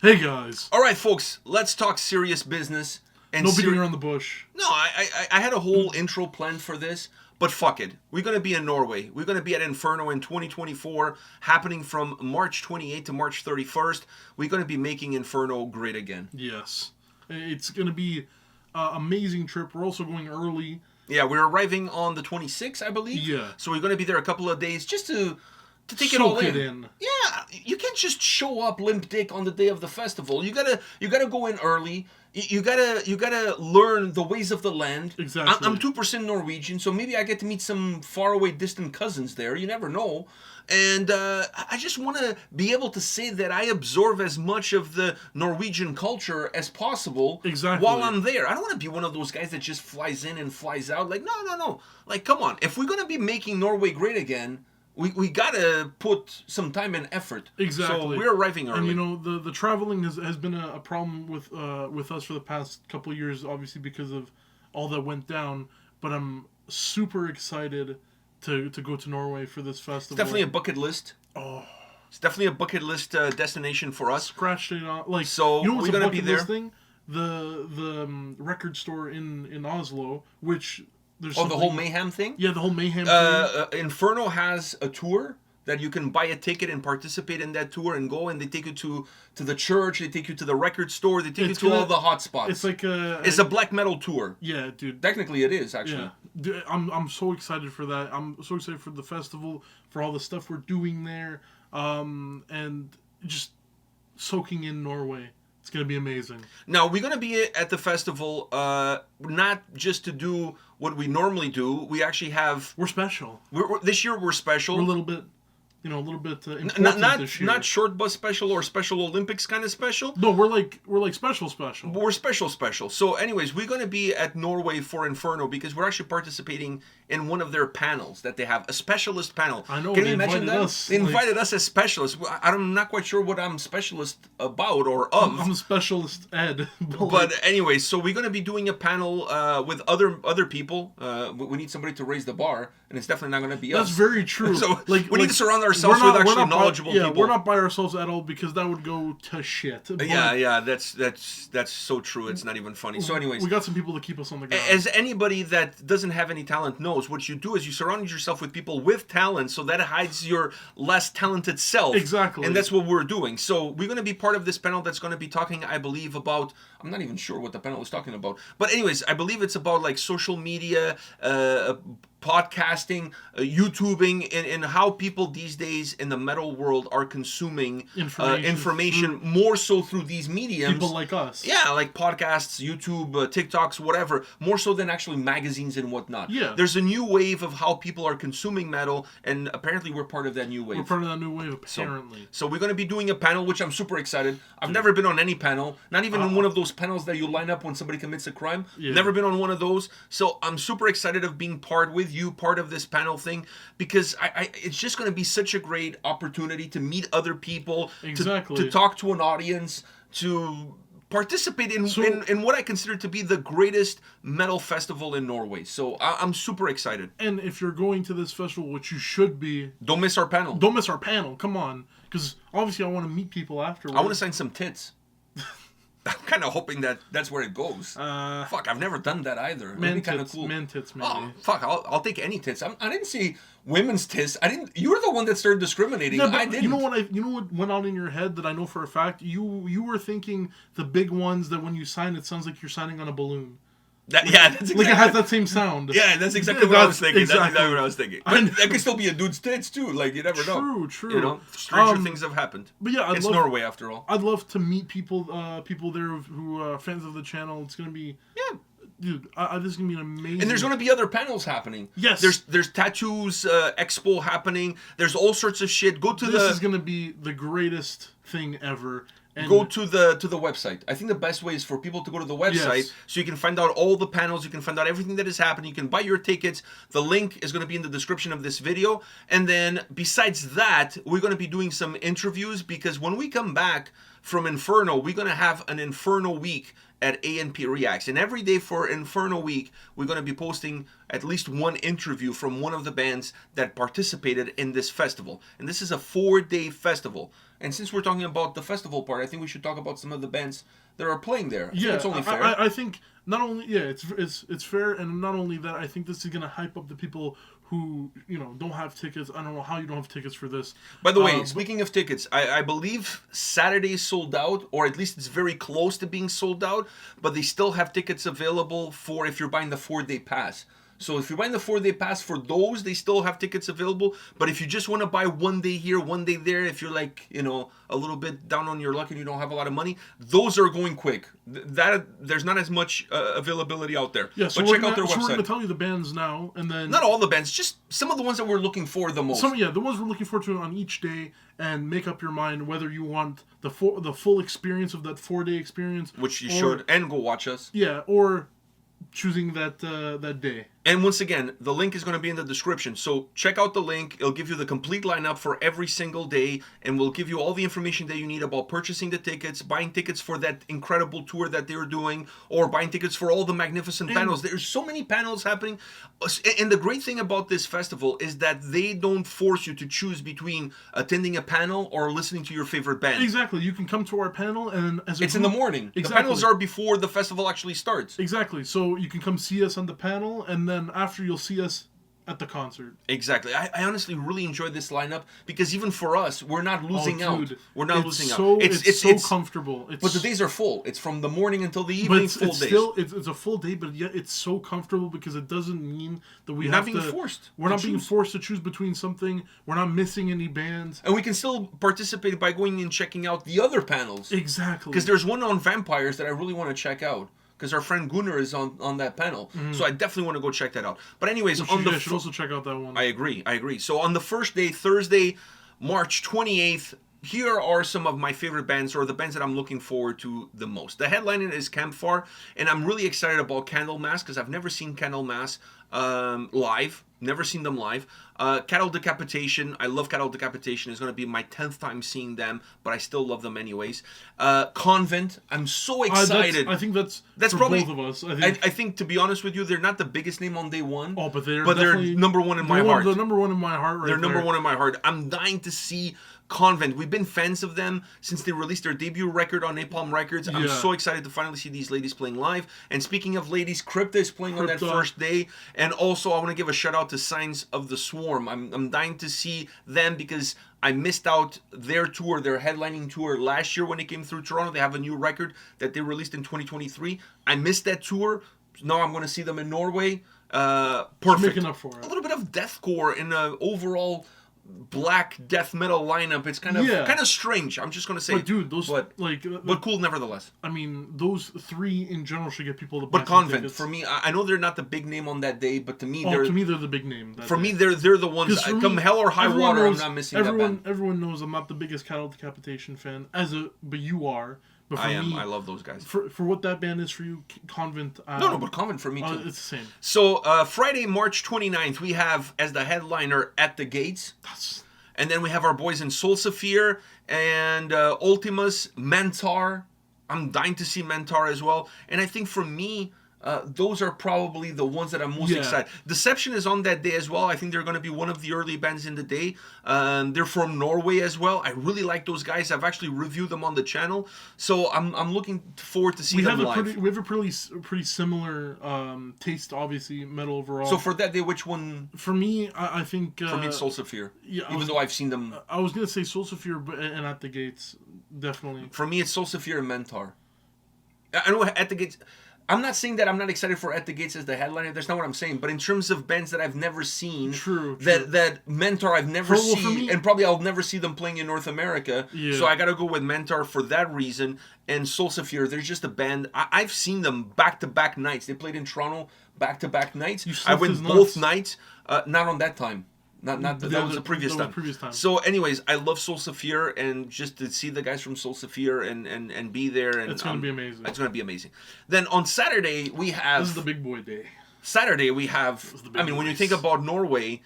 Hey guys. All right, folks, let's talk serious business. And No beating around the bush. No, I had a whole intro planned for this, but fuck it. We're going to be in Norway. We're going to be at Inferno in 2024, happening from March 28th to March 31st. We're going to be making Inferno great again. Yes. It's going to be an amazing trip. We're also going early. Yeah, we're arriving on the 26th, I believe. Yeah. So we're going to be there a couple of days just to take it all Soak in. it in. Yeah, you can't just show up limp dick on the day of the festival. You gotta go in early. You gotta learn the ways of the land. Exactly. I'm 2% Norwegian, so maybe I get to meet some faraway distant cousins there. You never know. And I just want to be able to say that I absorb as much of the Norwegian culture as possible. Exactly. While I'm there. I don't want to be one of those guys that just flies in and flies out. Like, no. Like, come on. If we're gonna be making Norway great again, we gotta put some time and effort. Exactly. So we're arriving early. And you know, the traveling has been a problem with us for the past couple of years, obviously because of all that went down. But I'm super excited to go to Norway for this festival. It's definitely a bucket list. Oh, it's definitely a bucket list destination for us. Scratched it on. Like, so you know what's we're a gonna bucket be there. list thing? The record store in Oslo, which there's the whole mayhem thing. Yeah, the whole mayhem thing. Inferno has a tour that you can buy a ticket and participate in that tour and go, and they take you to the church, they take you to the record store, they take you to all the hot spots. It's like it's a black metal tour. Yeah, dude. Technically, it is actually. Yeah, dude, I'm so excited for that. I'm so excited for the festival, for all the stuff we're doing there, and just soaking in Norway. It's gonna be amazing. Now we're gonna be at the festival, not just to do what we normally do. We actually have. We're special. This year we're special. We're a little bit, important this year. Not short bus special or Special Olympics kind of special. No, we're like special. We're special. So, anyways, we're gonna be at Norway for Inferno because we're actually participating in one of their panels that they have, a specialist panel. I know. Can you imagine that? Us, they invited us as specialists. I'm not quite sure what I'm specialist about or of. I'm a specialist Ed. But anyway, so we're gonna be doing a panel with other people. We need somebody to raise the bar, and it's definitely not gonna be us. That's very true. So we need to surround ourselves with actually knowledgeable people. We're not by ourselves at all because that would go to shit. But yeah, that's so true. It's not even funny. So anyways, we got some people to keep us on the ground. As anybody that doesn't have any talent knows, what you do is you surround yourself with people with talent, so that hides your less talented self. Exactly. And that's what we're doing. So we're going to be part of this panel that's going to be talking, I believe, about, I'm not even sure what the panel is talking about, but anyways, I believe it's about like social media, podcasting, YouTubing, and how people these days in the metal world are consuming information more so through these mediums. People like us. Yeah, like podcasts, YouTube, TikToks, whatever, more so than actually magazines and whatnot. Yeah. There's a new wave of how people are consuming metal, and apparently we're part of that new wave. We're part of that new wave, apparently. So we're going to be doing a panel, which I'm super excited. I've never been on any panel, not even in one of those panels that you line up when somebody commits a crime. Yeah. Never been on one of those. So I'm super excited of being part of this panel thing, because it's just going to be such a great opportunity to meet other people, to talk to an audience, to participate in what I consider to be the greatest metal festival in Norway. So I'm super excited. And if you're going to this festival, which you should be, don't miss our panel. Don't miss our panel. Come on, because obviously I want to meet people afterwards. I want to sign some tits. I'm kind of hoping that's where it goes. Fuck, I've never done that either. It'd be kind of cool. Man tits, maybe. Oh, fuck, I'll take any tits. I didn't see women's tits. You were the one that started discriminating. Yeah, but I didn't. You know what went on in your head that I know for a fact? You were thinking the big ones that when you sign, it sounds like you're signing on a balloon. That's exactly. Like it has that same sound. Yeah, that's exactly what I was thinking. Exactly. That's exactly what I was thinking. But that could still be a dude's tits too. Like, you never know. True. You know, stranger things have happened. But yeah, it's Norway after all. I'd love to meet people there who are fans of the channel. It's gonna be dude. This is gonna be an amazing. And there's gonna be other panels happening. Yes. There's tattoos expo happening. There's all sorts of shit. This is gonna be the greatest thing ever. And go to the website. I think the best way is for people to go to the website, so you can find out all the panels, you can find out everything that is happening, you can buy your tickets. The link is going to be in the description of this video. And then besides that, we're going to be doing some interviews, because when we come back from Inferno, we're going to have an Inferno week at A&P-Reacts. And every day for Inferno Week, we're going to be posting at least one interview from one of the bands that participated in this festival. And this is a 4-day festival. And since we're talking about the festival part, I think we should talk about some of the bands that are playing there. It's only fair. I think not only it's fair, and not only that, I think this is gonna hype up the people who don't have tickets. I don't know how you don't have tickets for this. By the way, speaking of tickets, I believe Saturday is sold out, or at least it's very close to being sold out. But they still have tickets available for if you're buying the 4-day pass. So if you're buying the 4-day pass for those, they still have tickets available. But if you just want to buy 1 day here, 1 day there, if you're like, a little bit down on your luck and you don't have a lot of money, those are going quick. There's not as much availability out there. Yeah, so but check out their website. We're going to tell you the bands now, and then... Not all the bands, just some of the ones that we're looking for the most. The ones we're looking forward to on each day, and make up your mind whether you want the full experience of that 4-day experience. Which you should, and go watch us. Yeah, or choosing that day. And once again, the link is going to be in the description. So check out the link. It'll give you the complete lineup for every single day. And we'll give you all the information that you need about purchasing the tickets, buying tickets for that incredible tour that they're doing, or buying tickets for all the magnificent panels. There's so many panels happening. And the great thing about this festival is that they don't force you to choose between attending a panel or listening to your favorite band. Exactly. You can come to our panel, and it's in the morning. Exactly. The panels are before the festival actually starts. Exactly. So you can come see us on the panel, and then after you'll see us at the concert. Exactly. I honestly really enjoyed this lineup because even for us, we're not losing out. We're not losing out. It's so comfortable. But the days are full. It's from the morning until the evening, full days. It's a full day, but yet it's so comfortable because it doesn't mean that we're not being forced. We're not being forced to choose between something. We're not missing any bands. And we can still participate by going and checking out the other panels. Exactly. Because there's one on vampires that I really want to check out. Because our friend Gunnar is on that panel. Mm-hmm. So I definitely want to go check that out. But anyways, you should also check out that one. I agree. So on the first day, Thursday, March 28th, here are some of my favorite bands, or the bands that I'm looking forward to the most. The headliner is Campfire, and I'm really excited about Candlemass because I've never seen Candlemass live. Never seen them live. Cattle Decapitation. I love Cattle Decapitation. It's going to be my 10th time seeing them, but I still love them anyways. Convent. I'm so excited. I think that's for probably both of us. I think, to be honest with you, they're not the biggest name on day one. Oh, but they're number one in my heart. They're number one in my heart. They're number one in my heart. I'm dying to see Convent. We've been fans of them since they released their debut record on Napalm Records. I'm so excited to finally see these ladies playing live. And speaking of ladies, Crypta is playing on that first day. And also, I want to give a shout out to Signs of the Swarm. I'm dying to see them because I missed out their tour, their headlining tour last year when they came through Toronto. They have a new record that they released in 2023. I missed that tour. Now I'm going to see them in Norway. Perfect. Making up for it. A little bit of deathcore in the overall black death metal lineup. It's kind of strange. I'm just gonna say, but dude, but cool nevertheless. I mean, those three in general should get people to buy. But Convent, for me, I know they're not the big name on that day, but to me, they're the big name. For me, they're the ones. Come hell or high water, I'm not missing that band. Everyone knows I'm not the biggest Cattle Decapitation fan, but you are. But for me, I love those guys. For what that band is for you, Convent... No, but Convent for me, too. It's the same. So, Friday, March 29th, we have, as the headliner, At the Gates. And then we have our boys in Soul Sapphire and Ultimus, Mentar. I'm dying to see Mentar as well. And I think for me... those are probably the ones that I'm most excited. Deception is on that day as well. I think they're going to be one of the early bands in the day. They're from Norway as well. I really like those guys. I've actually reviewed them on the channel. So I'm looking forward to see them live. We have a pretty similar taste, obviously, metal overall. So for that day, which one? For me, I think... for me, it's Soul Sapphire. Even though I've seen them... I was going to say Soul Sapphire and At the Gates, definitely. For me, it's Soul Sapphire and Mentar. I know At the Gates... I'm not saying that I'm not excited for At the Gates as the headliner. That's not what I'm saying. But in terms of bands that I've never seen, that Mentar I've never seen, and probably I'll never see them playing in North America. Yeah. So I got to go with Mentar for that reason. And Soul Sapphire, they're just a band. I've seen them back-to-back nights. They played in Toronto back-to-back nights. I went both nights. Not on that time. That was the previous time. So, anyways, I love Soul Sapphire, and just to see the guys from Soul Sapphire and be there, and it's gonna be amazing. It's gonna be amazing. Then on Saturday we have. This is the big boy day. Saturday we have. I mean, when you think about Norway,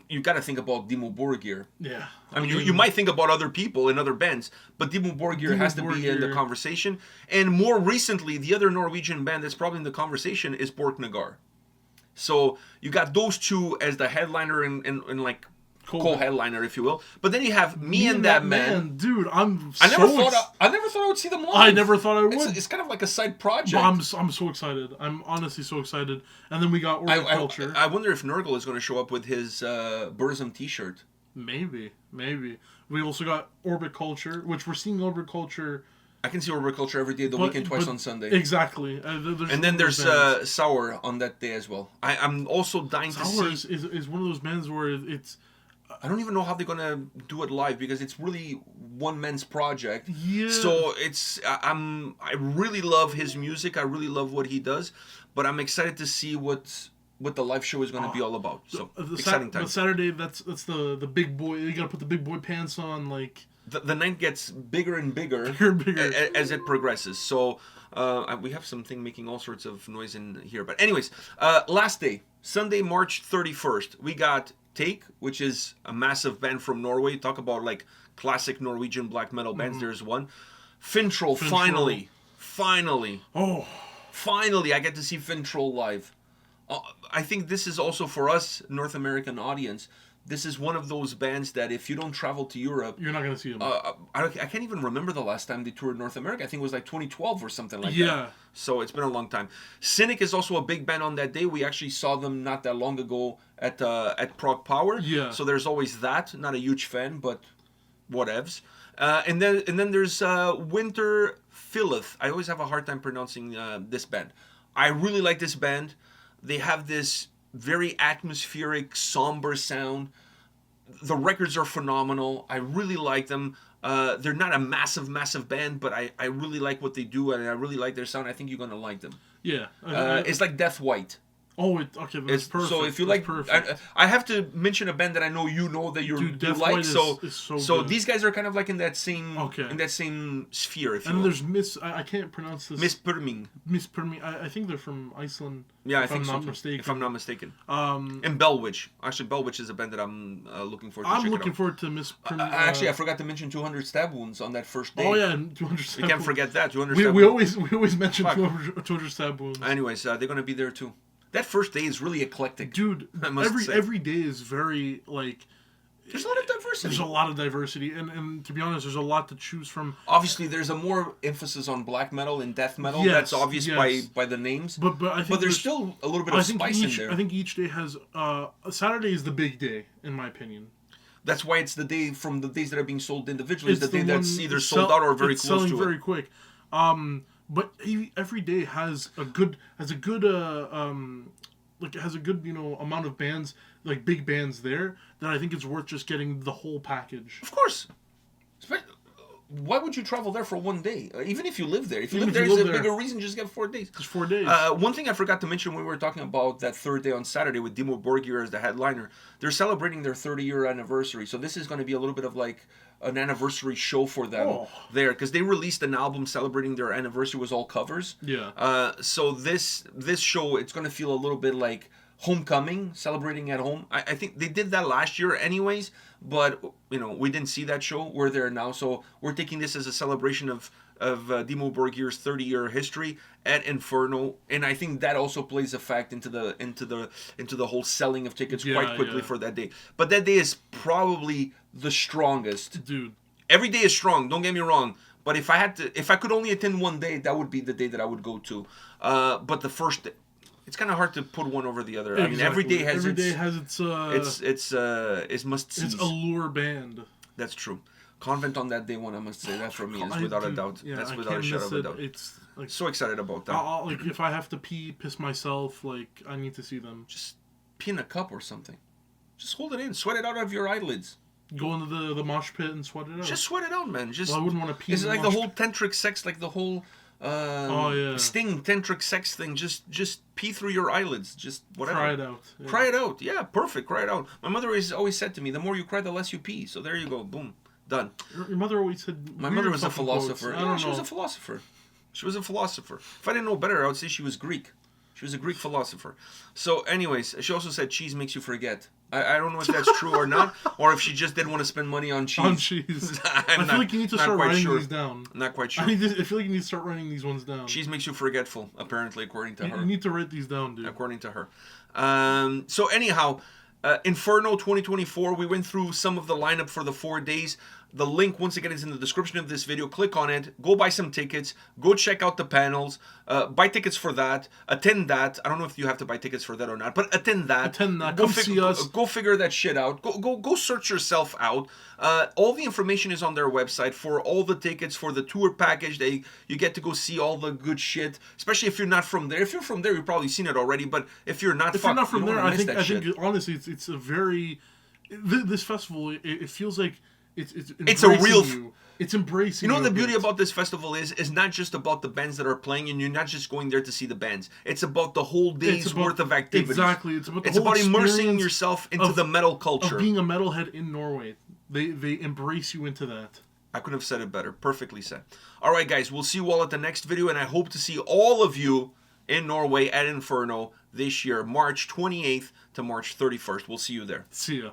you got to think about Dimmu Borgir. Yeah. I mean, you might think about other people in other bands, but Dimmu Borgir has to be in the conversation. And more recently, the other Norwegian band that's probably in the conversation is Borknagar. So you got those two as the headliner and like co-headliner, if you will. But then you have Me and That Man. Dude, I never thought I would see them live. I never thought I would. It's kind of like a side project. But I'm so excited. I'm honestly so excited. And then we got Orbit Culture. I wonder if Nurgle is going to show up with his Burzum t-shirt. Maybe. We also got Orbit Culture, which we're seeing Orbit Culture. I can see Orbit Culture every day of the week and twice on Sunday. Exactly. And then there's Sour on that day as well. I'm also dying to see... Sour is one of those bands where it's... I don't even know how they're going to do it live because it's really one man's project. Yeah. So I really love his music. I really love what he does. But I'm excited to see what the live show is going to be all about. So exciting time. But Saturday, that's the big boy. You got to put the big boy pants on, like... The night gets bigger and bigger, as it progresses. So we have something making all sorts of noise in here. But anyways, last day, Sunday, March 31st, we got Take, which is a massive band from Norway. Talk about like classic Norwegian black metal bands. Mm-hmm. There's one. Fintroll, finally. Oh. Finally, I get to see Fintroll live. I think this is also for us, North American audience. This is one of those bands that if you don't travel to Europe... You're not going to see them. I can't even remember the last time they toured North America. I think it was like 2012 or something like that. Yeah. So it's been a long time. Cynic is also a big band on that day. We actually saw them not that long ago at Prague Power. Yeah. So there's always that. Not a huge fan, but whatevs. And then there's Winter Philith. I always have a hard time pronouncing this band. I really like this band. They have this very atmospheric, somber sound. The records are phenomenal. I really like them. They're not a massive band, but I really like what they do, and I really like their sound. I think you're going to like them. Yeah. It's like Death White. Oh, okay, that's perfect. So if you like, I have to mention a band that I know you know that you like. So these guys are kind of like in that same sphere. If you will. And there's I can't pronounce this. Mispurming. I think they're from Iceland. Yeah, I think so. If I'm not mistaken. And Bellwitch. Actually, Bellwitch is a band that I'm looking forward to. I'm looking forward to Mispurming. Actually, I forgot to mention 200 Stab Wounds on that first day. Oh yeah, 200 Stab. We can't forget that. 200 Stab Wounds. We always mention 200 Stab Wounds. Anyways, they're going to be there too. That first day is really eclectic. Dude, every day is very, like... There's a lot of diversity. There's a lot of diversity, and to be honest, there's a lot to choose from. Obviously, there's a more emphasis on black metal and death metal. Yes, that's obvious by the names. But I think there's still a little bit of spice in there. I think each day has... Saturday is the big day, in my opinion. That's why it's the day from the days that are being sold individually. It's the day that's either sold out or very close to it. It's selling very quick. But every day has a good amount of bands, like big bands there, that I think it's worth just getting the whole package. Of course. Why would you travel there for one day? Even if you live there. If you live there, it's a bigger reason just get 4 days. Just 4 days. One thing I forgot to mention when we were talking about that third day on Saturday with Dimmu Borgir as the headliner, they're celebrating their 30-year anniversary. So this is going to be a little bit of like an anniversary show for them there, because they released an album celebrating their anniversary with all covers. Yeah. So this show, it's going to feel a little bit like homecoming, celebrating at home. I think they did that last year anyways, but we didn't see that show. We're there now, so we're taking this as a celebration of Dimmu Borgir's 30-year history at Inferno, and I think that also plays a fact into the whole selling of tickets quite quickly for that day. But that day is probably the strongest. Dude, every day is strong. Don't get me wrong. But if I could only attend one day, that would be the day that I would go to. But the first day, it's kind of hard to put one over the other. Exactly. I mean, every day has its must-sees. It's allure band. That's true. Convent on that day one, I must say, that for me is without a doubt. Yeah, that's without a shadow of a doubt. It's like, so excited about that. Like if I have to piss myself, like I need to see them. Just pee in a cup or something. Just hold it in, sweat it out of your eyelids. Go into the mosh pit and sweat it out. Just sweat it out, man. Just. Well, I wouldn't want to pee. It's like the whole tantric sex, like the whole. Sting tantric sex thing. Just pee through your eyelids. Just whatever. Cry it out. Yeah. Cry it out. Yeah, perfect. Cry it out. My mother has always said to me, the more you cry, the less you pee. So there you go. Boom. Done. Your mother always said. My mother was a philosopher. I don't know. She was a philosopher. She was a philosopher. If I didn't know better, I would say she was Greek. She was a Greek philosopher. So, anyways, she also said cheese makes you forget. I don't know if that's true or not, or if she just didn't want to spend money on cheese. On cheese. I feel like you need to start writing these down. I'm not quite sure. I feel like you need to start writing these ones down. Cheese makes you forgetful, apparently, according to her. You need to write these down, dude. According to her. So anyhow, Inferno 2024, we went through some of the lineup for the 4 days. The link, once again, is in the description of this video. Click on it. Go buy some tickets. Go check out the panels. Buy tickets for that. Attend that. I don't know if you have to buy tickets for that or not, but attend that. Attend that. Come see us. Go figure that shit out. Go search yourself out. All the information is on their website for all the tickets, for the tour package. You get to go see all the good shit, especially if you're not from there. If you're from there, you've probably seen it already, but if you're not, from there, I think honestly, it's a very... This festival, it feels like it's a real... It's embracing. You know what the beauty about this festival is not just about the bands that are playing, and you're not just going there to see the bands. It's about the whole day's worth of activities. Exactly. It's about immersing yourself into the metal culture. Of being a metalhead in Norway. They embrace you into that. I couldn't have said it better. Perfectly said. All right, guys. We'll see you all at the next video, and I hope to see all of you in Norway at Inferno this year, March 28th to March 31st. We'll see you there. See ya.